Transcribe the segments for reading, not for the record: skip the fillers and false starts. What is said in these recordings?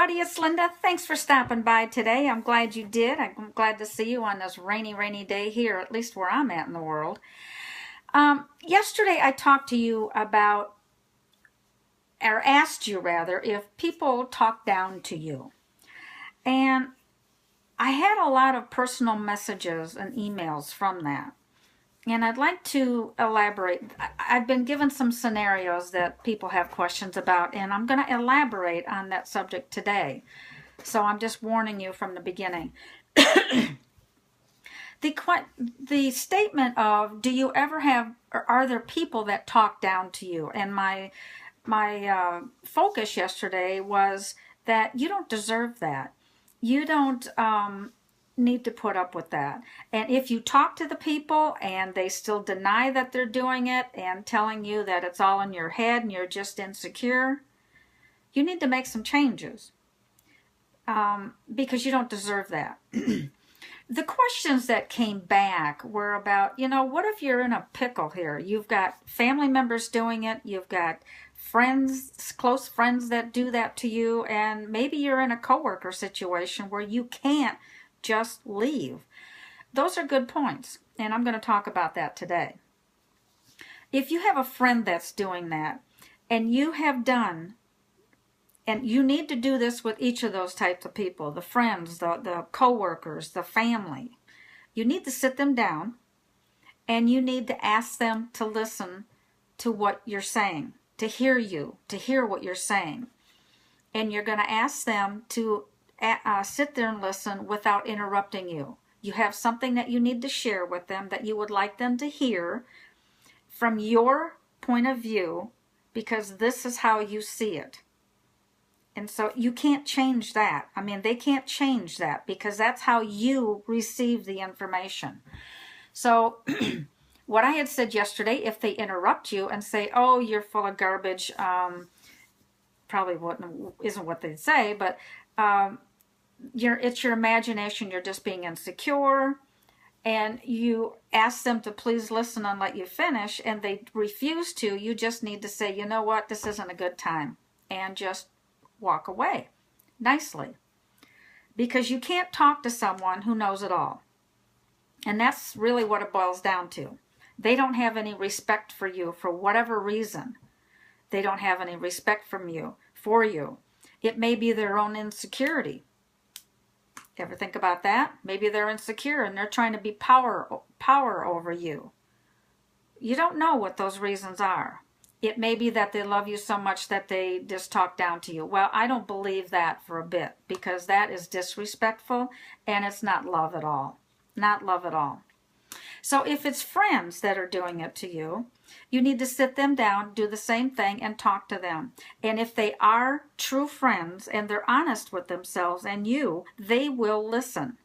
everybody, it's Linda. Thanks for stopping by today. I'm glad you did. I'm glad to see you on this rainy day here, at least where I'm at in the world. Yesterday I talked to you about, or asked you rather, if people talk down to you. And I had a lot of personal messages and emails from that. And I'd like to elaborate. I've been given some scenarios that people have questions about, and I'm going to elaborate on that subject today. So I'm just warning you from the beginning. The statement of, do you ever have, or are there people that talk down to you? And my focus yesterday was that you don't deserve that. You don't need to put up with that. And if you talk to the people and they still deny that they're doing it and telling you that it's all in your head and you're just insecure, you need to make some changes because you don't deserve that. The questions that came back were about, what if you're in a pickle here? You've got family members doing it, you've got friends, close friends that do that to you, and maybe you're in a coworker situation where you can't just leave. Those are good points, and I'm going to talk about that today. If you have a friend that's doing that, and you have done, and you need to do this with each of those types of people, the friends, the co-workers, the family, you need to sit them down, and you need to ask them to listen to what you're saying, to hear you, to hear what you're saying. And you're going to ask them to sit there and listen without interrupting you. You have something that you need to share with them that you would like them to hear from your point of view, because this is how you see it. And so you can't change that. I mean, they can't change that because that's how you receive the information. So what I had said yesterday, if they interrupt you and say, oh, you're full of garbage, probably isn't what they'd say, but it's your imagination, you're just being insecure, and you ask them to please listen and let you finish, and they refuse to, you just need to say, you know what, this isn't a good time, and just walk away nicely. Because you can't talk to someone who knows it all. And that's really what it boils down to. They don't have any respect for you for whatever reason. They don't have any respect for you. It may be their own insecurity. Ever think about that? Maybe they're insecure and they're trying to be power over you. You don't know what those reasons are. It may be that they love you so much that they just talk down to you. Well, I don't believe that for a bit, because that is disrespectful and it's not love at all. Not love at all. So if it's friends that are doing it to you, you need to sit them down, do the same thing, and talk to them. And if they are true friends and they're honest with themselves and you, they will listen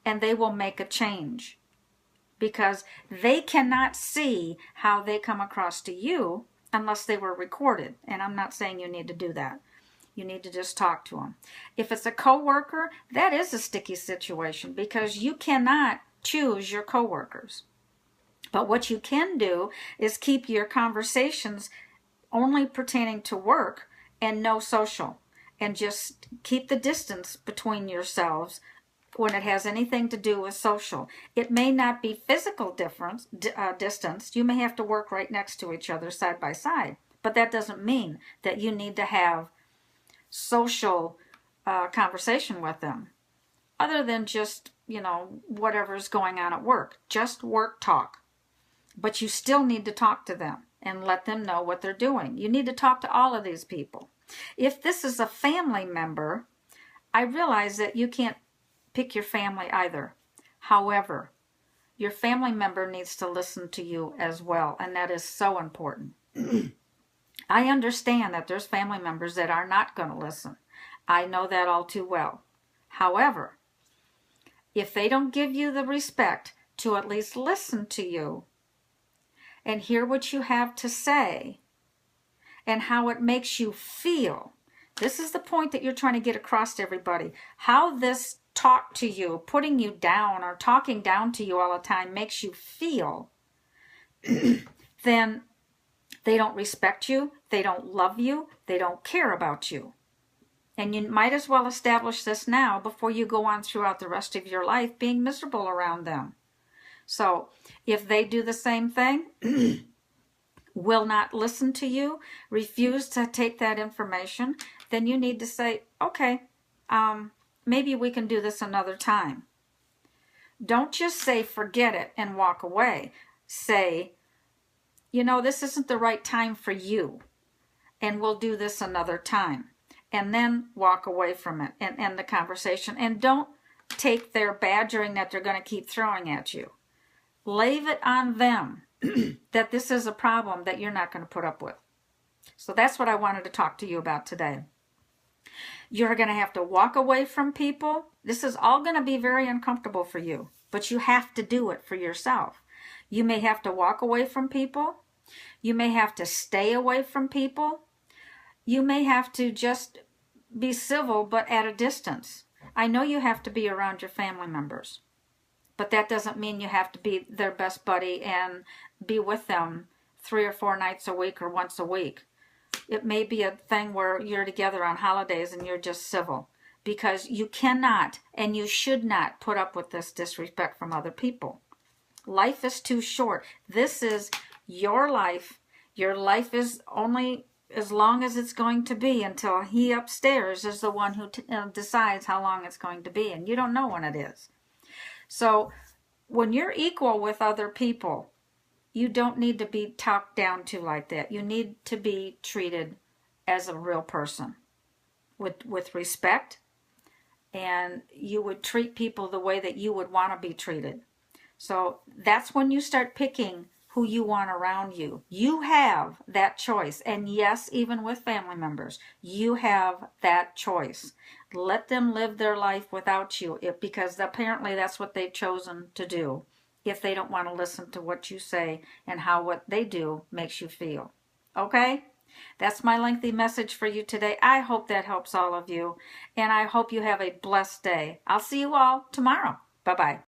and they will make a change, because they cannot see how they come across to you unless they were recorded. And I'm not saying you need to do that. You need to just talk to them. If it's a coworker, that is a sticky situation because you cannot choose your coworkers. But what you can do is keep your conversations only pertaining to work and no social. And just keep the distance between yourselves when it has anything to do with social. It may not be physical distance. You may have to work right next to each other side by side. But that doesn't mean that you need to have social conversation with them. Other than just, whatever's going on at work. Just work talk. But you still need to talk to them and let them know what they're doing. You need to talk to all of these people. If this is a family member, I realize that you can't pick your family either. However, your family member needs to listen to you as well, and that is so important. I understand that there's family members that are not going to listen. I know that all too well. However, if they don't give you the respect to at least listen to you and hear what you have to say and how it makes you feel, this is the point that you're trying to get across to everybody. How this talk to you, putting you down or talking down to you all the time makes you feel, then they don't respect you, they don't love you, they don't care about you. And you might as well establish this now before you go on throughout the rest of your life being miserable around them. So if they do the same thing, will not listen to you, refuse to take that information, then you need to say, okay, maybe we can do this another time. Don't just say forget it and walk away. Say, this isn't the right time for you, and we'll do this another time. And then walk away from it and end the conversation. And don't take their badgering that they're going to keep throwing at you. Leave it on them that this is a problem that you're not going to put up with. So that's what I wanted to talk to you about today. You're going to have to walk away from people. This is all going to be very uncomfortable for you, but you have to do it for yourself. You may have to walk away from people. You may have to stay away from people. You may have to just be civil, but at a distance. I know you have to be around your family members, but that doesn't mean you have to be their best buddy and be with them 3 or 4 nights a week or once a week. It may be a thing where you're together on holidays and you're just civil, because you cannot and you should not put up with this disrespect from other people. Life is too short. This is your life. Your life is only as long as it's going to be until he upstairs is the one who decides how long it's going to be, and you don't know when it is. So when you're equal with other people, you don't need to be talked down to like that. You need to be treated as a real person with respect, and you would treat people the way that you would want to be treated. So that's when you start picking who you want around you. You have that choice. And yes, even with family members, you have that choice. Let them live their life without you, because apparently that's what they've chosen to do, if they don't want to listen to what you say and how what they do makes you feel. Okay? That's my lengthy message for you today. I hope that helps all of you, and I hope you have a blessed day. I'll see you all tomorrow. Bye-bye.